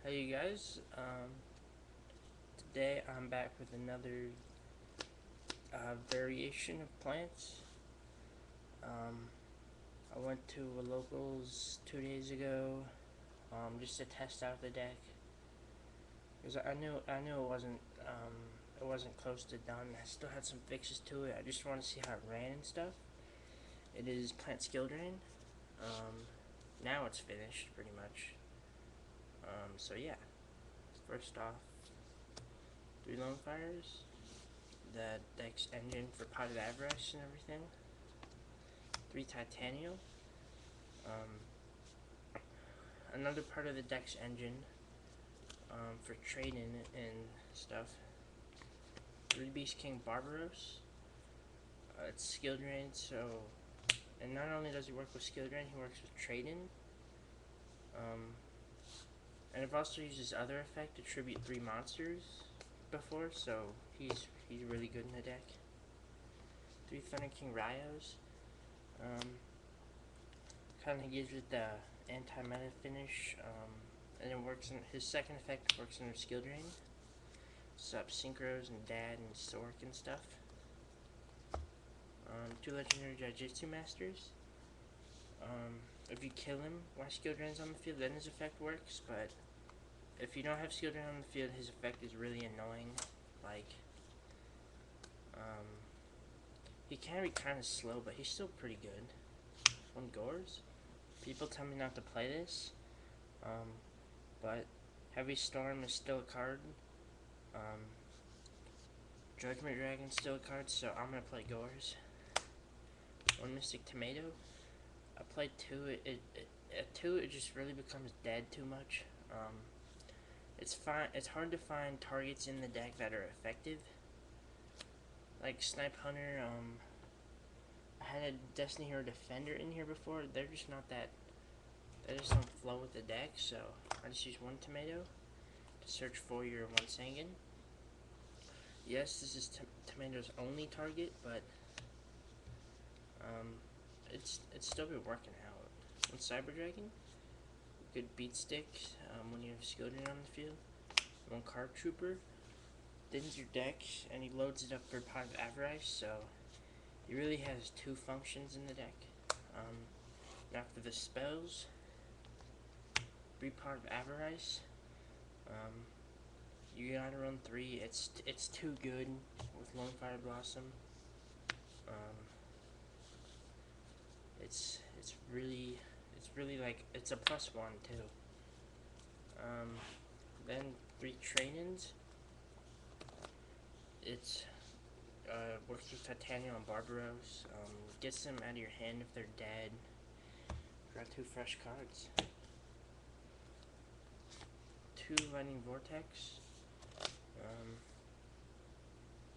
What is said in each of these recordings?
Hey you guys, today I'm back with another variation of plants. Um, I went to a locals 2 days ago just to test out the deck because I knew it wasn't close to done. I still had some fixes to it. I just want to see how it ran and stuff. It is plant skill drain. Um, Now it's finished pretty much. So yeah, first off, 3 lone fires. The deck's engine for potted avarice and everything. 3 titanium. Um, Another part of the deck's engine for trading and stuff. 3 Beast King Barbaros. It's skill drain, so and not only does he work with skill drain, he works with trading. And I've also used his other effect to tribute 3 monsters before, so he's really good in the deck. 3 Thunder King Ryos. Kind of gives it the anti-meta finish, and it works in his second effect works under skill drain. Sup synchros and dad and Sork and stuff. 2 legendary Jiu-Jitsu masters. If you kill him while skill drain's on the field, then his effect works. But if you don't have skill drain on the field, his effect is really annoying. Like, he can be kind of slow, but he's still pretty good. 1 Gores. People tell me not to play this, but Heavy Storm is still a card. Judgment Dragon's still a card, so I'm gonna play Gores. 1 Mystic Tomato. I played 2. At 2 it just really becomes dead too much. It's fine. It's hard to find targets in the deck that are effective. Like Snipe Hunter. I had a Destiny Hero Defender in here before. They're just not that. They just don't flow with the deck. So I just use 1 tomato to search for your 1 Sanguine. Yes, this is Tomato's only target, but it's still been working out. 1 Cyber Dragon. Good beat stick when you have skill drain on the field. 1 Card Trooper. Thins your deck and he loads it up for Pot of Avarice, so he really has 2 functions in the deck. Now for the spells, 3 Pot of Avarice. You gotta run 3. It's too good with Lone Fire Blossom. It's really like it's a +1 too. Then 3 trainings. It's works with Titanium and Barbaros. Gets them out of your hand if they're dead. Draw 2 fresh cards. 2 Lightning Vortex.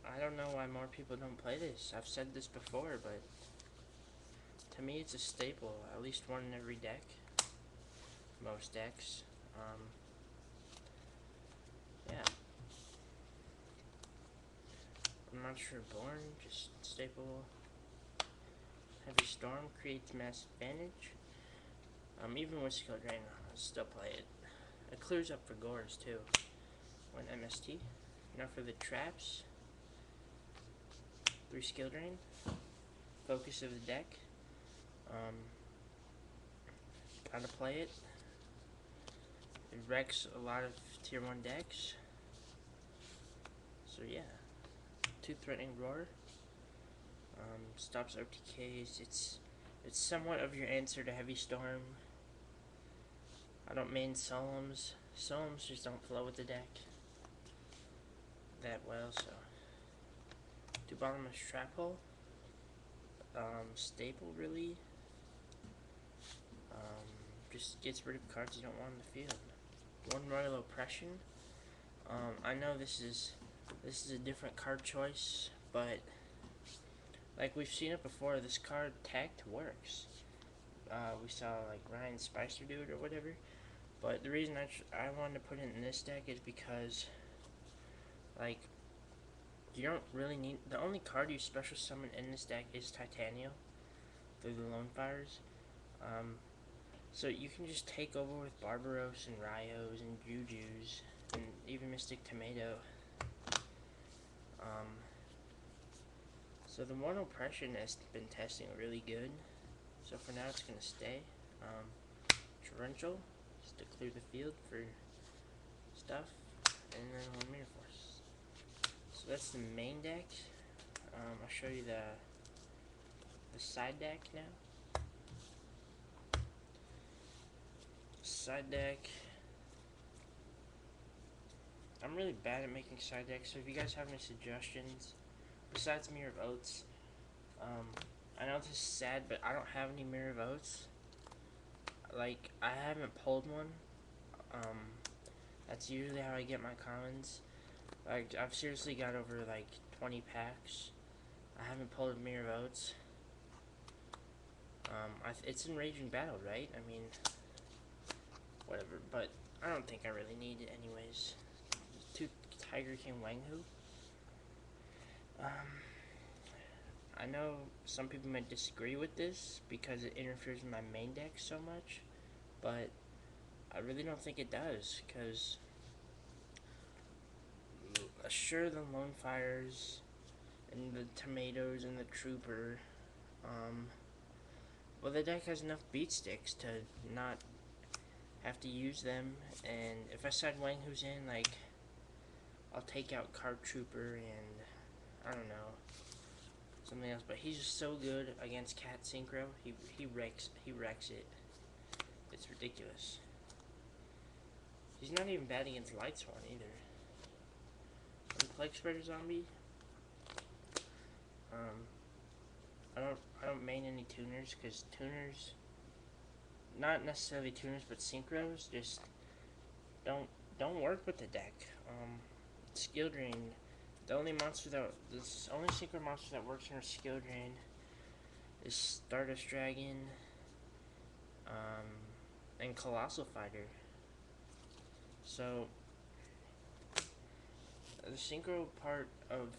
I don't know why more people don't play this. I've said this before, but to me it's a staple. At least 1 in every deck. Most decks. Yeah. I'm not sure Born, just staple. Heavy Storm creates mass advantage. Even with skill drain, I'll still play it. It clears up for Gores too. 1 MST. Now for the traps. 3 skill drain. Focus of the deck. Gotta play it. It wrecks a lot of tier 1 decks. So yeah. 2 Threatening Roar. Stops OTKs. It's somewhat of your answer to Heavy Storm. I don't main Solemns. Solemns just don't flow with the deck that well, so. 2 Bottomless Trap Hole. Staple really. Just gets rid of cards you don't want in the field. 1 Royal Oppression. I know this is a different card choice, but like we've seen it before, this card tagged works. We saw like Ryan Spicer do it or whatever, but the reason I wanted to put it in this deck is because like you don't really need, the only card you special summon in this deck is Titanium through the Lone Fires. So you can just take over with Barbaros and Rios and Jujus and even Mystic Tomato. So the one oppression has been testing really good. So for now it's gonna stay. Torrential, just to clear the field for stuff, and then one Mirror Force. So that's the main deck. I'll show you the side deck now. Side deck. I'm really bad at making side decks, so if you guys have any suggestions, besides Mirror of Oaths, I know this is sad, but I don't have any Mirror of Oaths. Like, I haven't pulled one. That's usually how I get my commons. Like, I've seriously got over, like, 20 packs. I haven't pulled a Mirror of Oaths. It's in Raging Battle, right? I mean, whatever, but I don't think I really need it anyways. 2 Tiger King Wanghu. I know some people might disagree with this because it interferes with my main deck so much, but I really don't think it does, because sure, the Lone Fires and the Tomatoes and the Trooper, well, the deck has enough beat sticks to not have to use them, and if I side Wanghu's in, like, I'll take out Card Trooper and, I don't know, something else, but he's just so good against Cat Synchro. He wrecks it. It's ridiculous. He's not even bad against Lightsworn either. And Plague Spreader Zombie. I don't main any tuners, because tuners, not necessarily tuners, but synchros, just don't work with the deck. Skill Drain. The only synchro monster that works in a Skill Drain is Stardust Dragon, and Colossal Fighter. So the synchro part of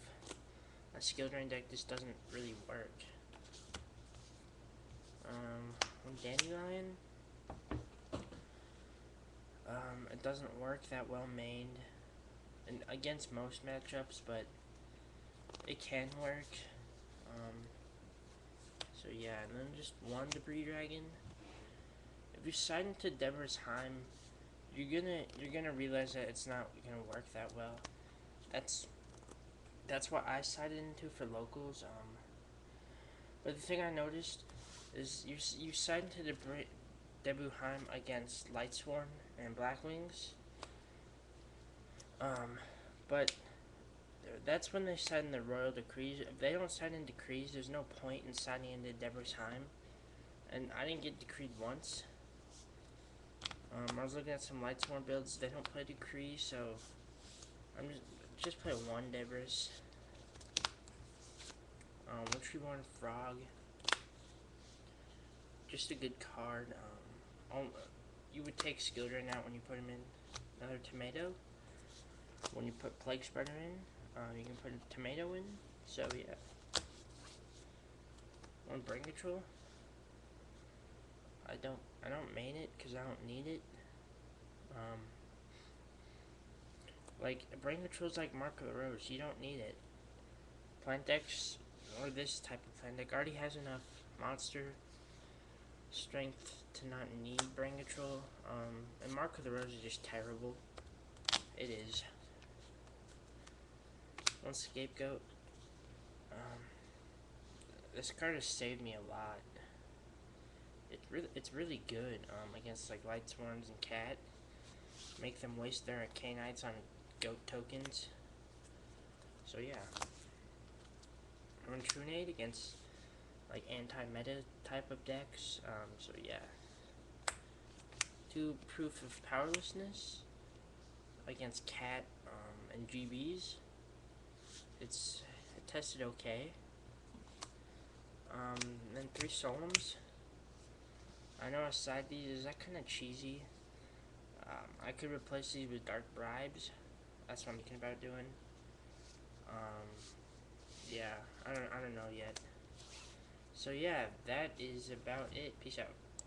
a Skill Drain deck just doesn't really work. Dandelion, it doesn't work that well mained and against most matchups, but it can work. So yeah, and then just one Debris Dragon. If you side into Deborah's Heim, you're gonna realize that it's not gonna work that well. That's what I sided into for locals. But the thing I noticed is you side into Debu Heim against Lightsworn and Blackwings. But that's when they side in the Royal Decrees. If they don't side in Decrees, there's no point in siding into Deborah's Heim. And I didn't get Decreed once. I was looking at some Lightsworn builds. They don't play Decree, so I'm just play one Debris. Reborn Frog. Just a good card. You would take Skill Drain out when you put him in another Tomato. When you put Plague Spreader in, you can put a Tomato in. So yeah. One Brain Control. I don't main it because I don't need it. Like, Brain Control's like Mark of the Rose. You don't need it. Plant decks, or this type of plant deck, already has enough monster strength to not need Brain Control. And Mark of the Rose is just terrible. It is. One Scapegoat. This card has saved me a lot. It's really good against like Lightsworns and Cat. Make them waste their Arcanites on goat tokens. So yeah. Run Trunade against like anti-meta type of decks. So yeah. 2 Proof of Powerlessness against Cat and GBs. It tested okay. Then 3 Solemns. I know I side these, is that kind of cheesy? I could replace these with Dark Bribes. That's what I'm thinking about doing. Yeah, I don't know yet. So yeah, that is about it. Peace out.